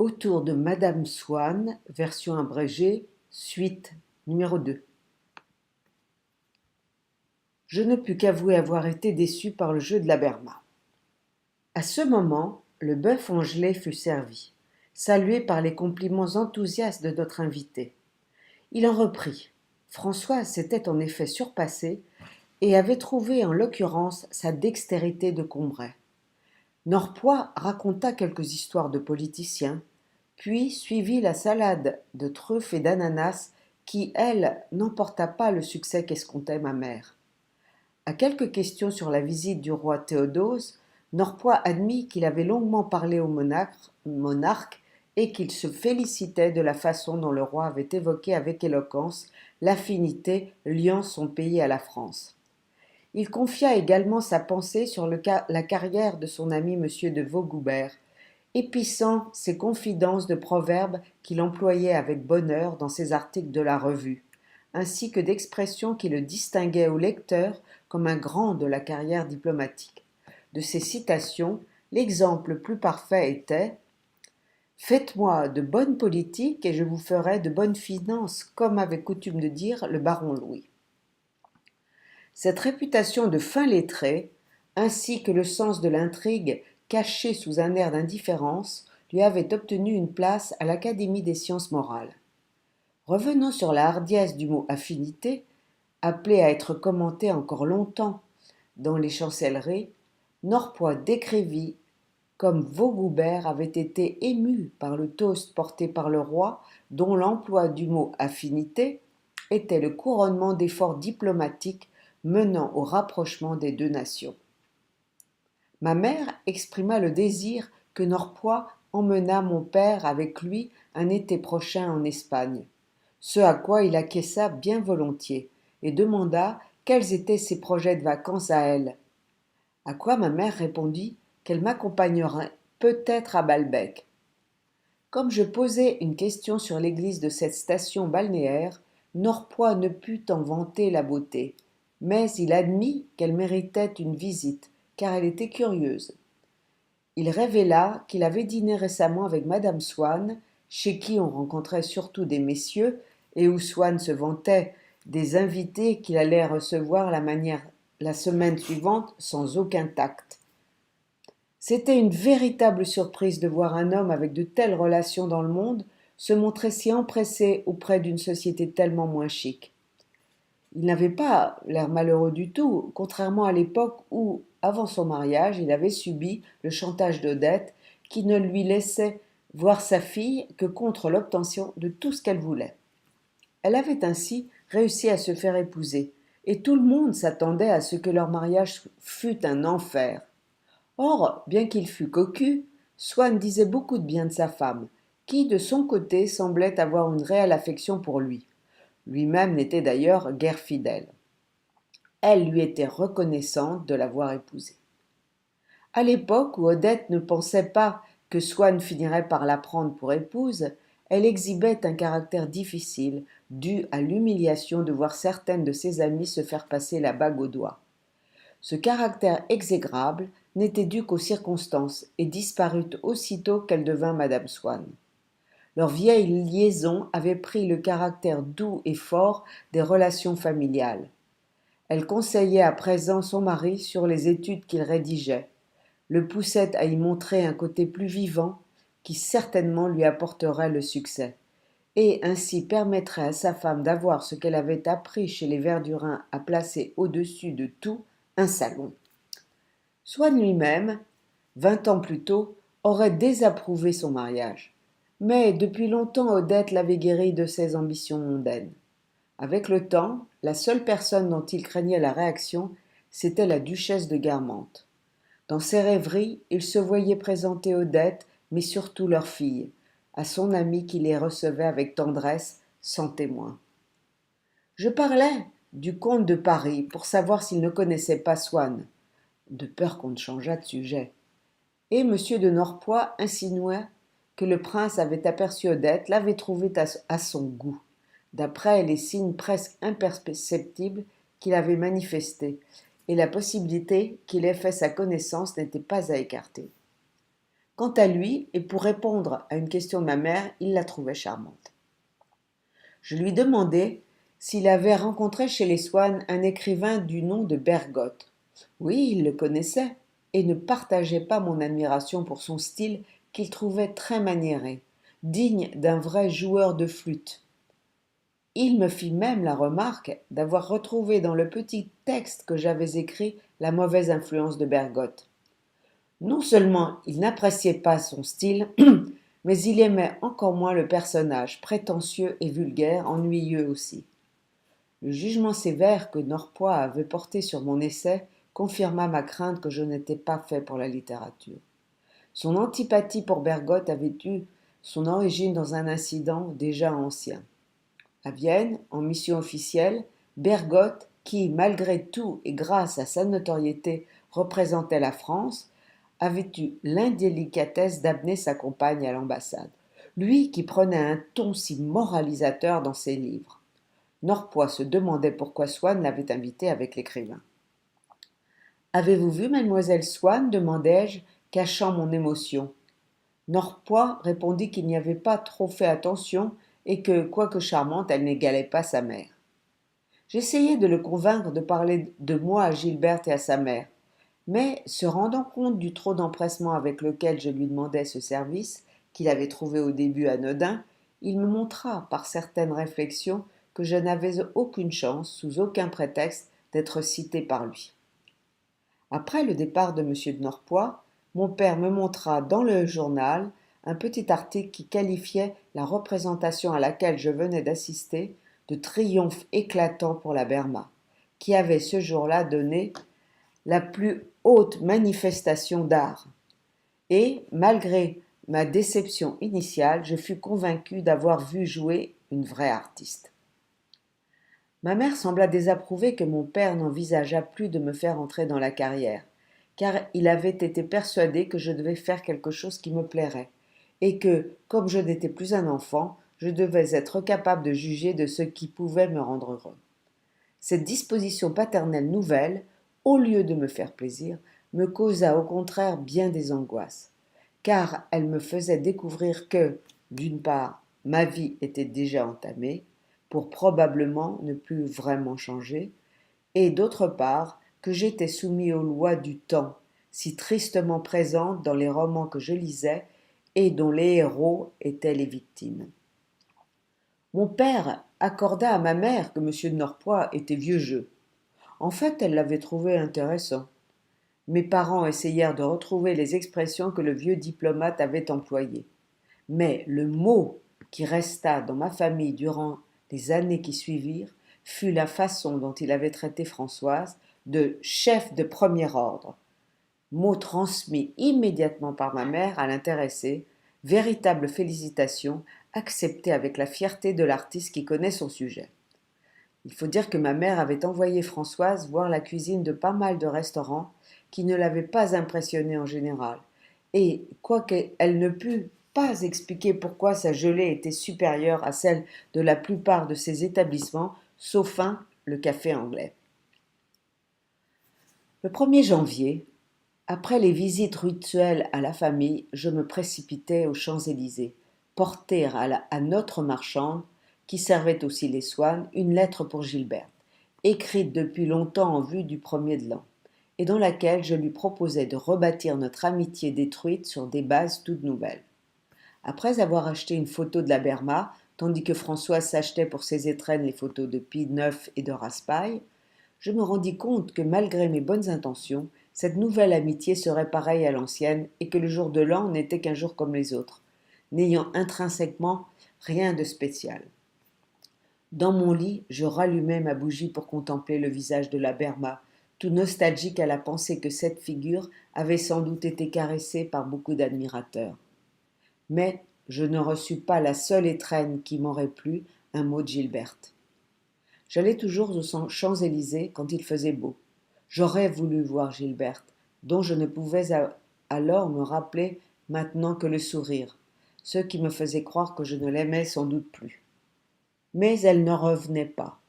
Autour de Madame Swann, version abrégée, suite numéro 2. Je ne pus qu'avouer avoir été déçu par le jeu de la Berma. À ce moment, le bœuf en gelée fut servi, salué par les compliments enthousiastes de notre invité. Il en reprit. Françoise s'était en effet surpassée et avait trouvé en l'occurrence sa dextérité de Combray. Norpois raconta quelques histoires de politiciens, puis suivit la salade de truffes et d'ananas qui, elle, n'emporta pas le succès qu'escomptait ma mère. À quelques questions sur la visite du roi Théodose, Norpois admit qu'il avait longuement parlé au monarque et qu'il se félicitait de la façon dont le roi avait évoqué avec éloquence l'affinité liant son pays à la France. Il confia également sa pensée sur la carrière de son ami M. de Vaugoubert, épissant ses confidences de proverbes qu'il employait avec bonheur dans ses articles de la revue, ainsi que d'expressions qui le distinguaient au lecteur comme un grand de la carrière diplomatique. De ces citations, l'exemple le plus parfait était « Faites-moi de bonnes politiques et je vous ferai de bonnes finances », comme avait coutume de dire le baron Louis. Cette réputation de fin lettré, ainsi que le sens de l'intrigue caché sous un air d'indifférence, lui avait obtenu une place à l'Académie des sciences morales. Revenant sur la hardiesse du mot affinité, appelé à être commenté encore longtemps dans les chancelleries, Norpois décrivit comme Vaugoubert avait été ému par le toast porté par le roi, dont l'emploi du mot affinité était le couronnement d'efforts diplomatiques menant au rapprochement des deux nations. Ma mère exprima le désir que Norpois emmenât mon père avec lui un été prochain en Espagne, ce à quoi il acquiesça bien volontiers et demanda quels étaient ses projets de vacances à elle. À quoi ma mère répondit qu'elle m'accompagnerait peut-être à Balbec. Comme je posai une question sur l'église de cette station balnéaire, Norpois ne put en vanter la beauté, mais il admit qu'elle méritait une visite, car elle était curieuse. Il révéla qu'il avait dîné récemment avec Madame Swann, chez qui on rencontrait surtout des messieurs, et où Swann se vantait des invités qu'il allait recevoir la semaine suivante sans aucun tact. C'était une véritable surprise de voir un homme avec de telles relations dans le monde se montrer si empressé auprès d'une société tellement moins chic. Il n'avait pas l'air malheureux du tout, contrairement à l'époque où, avant son mariage, il avait subi le chantage d'Odette, qui ne lui laissait voir sa fille que contre l'obtention de tout ce qu'elle voulait. Elle avait ainsi réussi à se faire épouser, et tout le monde s'attendait à ce que leur mariage fût un enfer. Or, bien qu'il fût cocu, Swann disait beaucoup de bien de sa femme, qui, de son côté, semblait avoir une réelle affection pour lui. Lui-même n'était d'ailleurs guère fidèle. Elle lui était reconnaissante de l'avoir épousé. À l'époque où Odette ne pensait pas que Swann finirait par la prendre pour épouse, elle exhibait un caractère difficile, dû à l'humiliation de voir certaines de ses amies se faire passer la bague au doigt. Ce caractère exécrable n'était dû qu'aux circonstances et disparut aussitôt qu'elle devint Madame Swann. Leur vieille liaison avait pris le caractère doux et fort des relations familiales. Elle conseillait à présent son mari sur les études qu'il rédigeait, le poussait à y montrer un côté plus vivant qui certainement lui apporterait le succès, et ainsi permettrait à sa femme d'avoir ce qu'elle avait appris chez les Verdurins à placer au-dessus de tout un salon. Swann lui-même, 20 ans plus tôt, aurait désapprouvé son mariage. Mais depuis longtemps Odette l'avait guéri de ses ambitions mondaines. Avec le temps, la seule personne dont il craignait la réaction, c'était la duchesse de Guermantes. Dans ses rêveries, il se voyait présenter Odette, mais surtout leur fille, à son ami qui les recevait avec tendresse, sans témoin. Je parlais du comte de Paris pour savoir s'il ne connaissait pas Swann, de peur qu'on ne changeât de sujet. Et M. de Norpois insinua que le prince avait aperçu Odette, l'avait trouvée à son goût, d'après les signes presque imperceptibles qu'il avait manifestés, et la possibilité qu'il ait fait sa connaissance n'était pas à écarter. Quant à lui, et pour répondre à une question de ma mère, il la trouvait charmante. Je lui demandai s'il avait rencontré chez les Swann un écrivain du nom de Bergotte. Oui, il le connaissait, et ne partageait pas mon admiration pour son style qu'il trouvait très maniéré, digne d'un vrai joueur de flûte. Il me fit même la remarque d'avoir retrouvé dans le petit texte que j'avais écrit la mauvaise influence de Bergotte. Non seulement il n'appréciait pas son style, mais il aimait encore moins le personnage, prétentieux et vulgaire, ennuyeux aussi. Le jugement sévère que Norpois avait porté sur mon essai confirma ma crainte que je n'étais pas fait pour la littérature. Son antipathie pour Bergotte avait eu son origine dans un incident déjà ancien. À Vienne, en mission officielle, Bergotte, qui, malgré tout et grâce à sa notoriété, représentait la France, avait eu l'indélicatesse d'amener sa compagne à l'ambassade, lui qui prenait un ton si moralisateur dans ses livres. Norpois se demandait pourquoi Swann l'avait invité avec l'écrivain. Avez-vous vu mademoiselle Swann demandai-je, cachant mon émotion. Norpois répondit qu'il n'y avait pas trop fait attention et que, quoique charmante, elle n'égalait pas sa mère. J'essayai de le convaincre de parler de moi à Gilberte et à sa mère, mais, se rendant compte du trop d'empressement avec lequel je lui demandais ce service, qu'il avait trouvé au début anodin, il me montra, par certaines réflexions, que je n'avais aucune chance, sous aucun prétexte, d'être cité par lui. Après le départ de M. de Norpois, mon père me montra dans le journal un petit article qui qualifiait la représentation à laquelle je venais d'assister de triomphe éclatant pour la Berma, qui avait ce jour-là donné la plus haute manifestation d'art. Et, malgré ma déception initiale, je fus convaincu d'avoir vu jouer une vraie artiste. Ma mère sembla désapprouver que mon père n'envisageât plus de me faire entrer dans la carrière, car il avait été persuadé que je devais faire quelque chose qui me plairait, et que, comme je n'étais plus un enfant, je devais être capable de juger de ce qui pouvait me rendre heureux. Cette disposition paternelle nouvelle, au lieu de me faire plaisir, me causa au contraire bien des angoisses, car elle me faisait découvrir que, d'une part, ma vie était déjà entamée, pour probablement ne plus vraiment changer, et d'autre part, que j'étais soumis aux lois du temps, si tristement présentes dans les romans que je lisais et dont les héros étaient les victimes. Mon père accorda à ma mère que M. de Norpois était vieux jeu. En fait, elle l'avait trouvé intéressant. Mes parents essayèrent de retrouver les expressions que le vieux diplomate avait employées. Mais le mot qui resta dans ma famille durant les années qui suivirent fut la façon dont il avait traité Françoise de chef de premier ordre, mot transmis immédiatement par ma mère à l'intéressé, véritable félicitation acceptée avec la fierté de l'artiste qui connaît son sujet. Il faut dire que ma mère avait envoyé Françoise voir la cuisine de pas mal de restaurants qui ne l'avaient pas impressionnée en général, et quoiqu'elle ne pût pas expliquer pourquoi sa gelée était supérieure à celle de la plupart de ces établissements, sauf le café anglais. Le 1er janvier, après les visites rituelles à la famille, je me précipitai aux Champs-Élysées, porter à notre marchande, qui servait aussi les Swann, une lettre pour Gilberte, écrite depuis longtemps en vue du 1er de l'an, et dans laquelle je lui proposais de rebâtir notre amitié détruite sur des bases toutes nouvelles. Après avoir acheté une photo de la Berma, tandis que Françoise s'achetait pour ses étrennes les photos de Pie IX et de Raspail, je me rendis compte que malgré mes bonnes intentions, cette nouvelle amitié serait pareille à l'ancienne et que le jour de l'an n'était qu'un jour comme les autres, n'ayant intrinsèquement rien de spécial. Dans mon lit, je rallumai ma bougie pour contempler le visage de la Berma, tout nostalgique à la pensée que cette figure avait sans doute été caressée par beaucoup d'admirateurs. Mais je ne reçus pas la seule étrenne qui m'aurait plu, un mot de Gilberte. J'allais toujours aux Champs-Élysées quand il faisait beau. J'aurais voulu voir Gilberte, dont je ne pouvais alors me rappeler maintenant que le sourire, ce qui me faisait croire que je ne l'aimais sans doute plus. Mais elle ne revenait pas.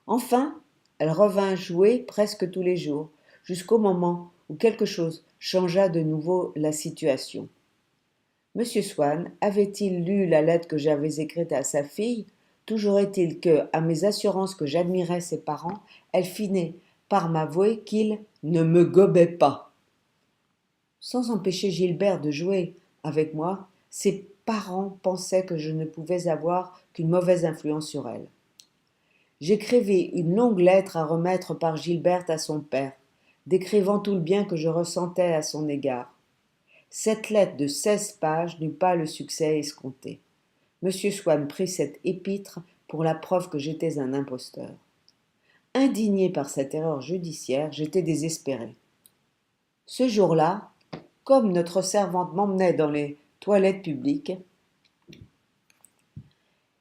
Enfin, elle revint jouer presque tous les jours, jusqu'au moment où quelque chose changea de nouveau la situation. Monsieur Swann avait-il lu la lettre que j'avais écrite à sa fille? Toujours est-il que, à mes assurances que j'admirais ses parents, elle finit par m'avouer qu'il ne me gobait pas. Sans empêcher Gilberte de jouer avec moi, ses parents pensaient que je ne pouvais avoir qu'une mauvaise influence sur elle. J'écrivis une longue lettre à remettre par Gilberte à son père, décrivant tout le bien que je ressentais à son égard. Cette lettre de 16 pages n'eut pas le succès escompté. Monsieur Swann prit cette épître pour la preuve que j'étais un imposteur. Indigné par cette erreur judiciaire, j'étais désespéré. Ce jour-là, comme notre servante m'emmenait dans les toilettes publiques,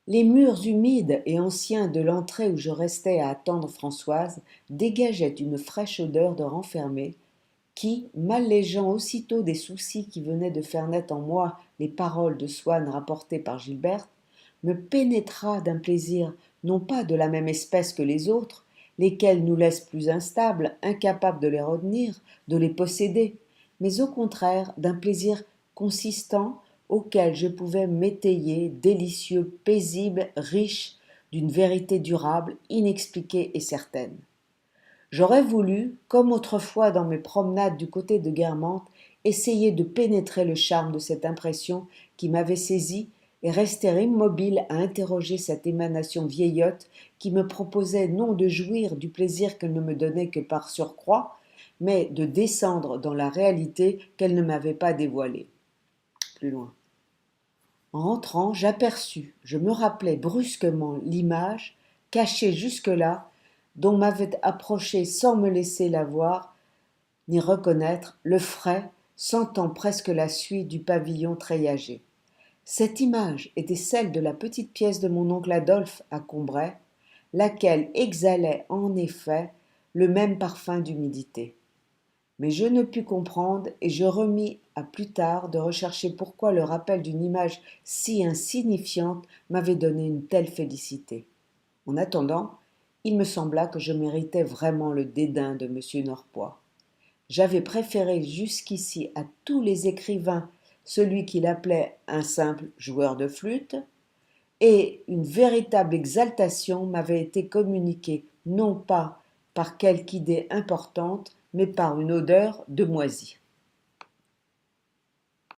les murs humides et anciens de l'entrée où je restais à attendre Françoise dégageaient une fraîche odeur de renfermé qui, m'allégeant aussitôt des soucis qui venaient de faire naître en moi les paroles de Swann rapportées par Gilberte, me pénétra d'un plaisir non pas de la même espèce que les autres, lesquels nous laissent plus instables, incapables de les retenir, de les posséder, mais au contraire d'un plaisir consistant auquel je pouvais m'étayer, délicieux, paisible, riche, d'une vérité durable, inexpliquée et certaine. J'aurais voulu, comme autrefois dans mes promenades du côté de Guermantes, essayer de pénétrer le charme de cette impression qui m'avait saisi et rester immobile à interroger cette émanation vieillotte qui me proposait non de jouir du plaisir qu'elle ne me donnait que par surcroît, mais de descendre dans la réalité qu'elle ne m'avait pas dévoilée. Plus loin. En rentrant, j'aperçus, je me rappelai brusquement l'image, cachée jusque-là, dont m'avait approché sans me laisser la voir ni reconnaître le frais, sentant presque la suie du pavillon treillagé. Cette image était celle de la petite pièce de mon oncle Adolphe à Combray, laquelle exhalait en effet le même parfum d'humidité. Mais je ne pus comprendre et je remis à plus tard de rechercher pourquoi le rappel d'une image si insignifiante m'avait donné une telle félicité. En attendant, il me sembla que je méritais vraiment le dédain de M. Norpois. J'avais préféré jusqu'ici à tous les écrivains celui qu'il appelait un simple joueur de flûte, et une véritable exaltation m'avait été communiquée non pas par quelque idée importante, mais par une odeur de moisi.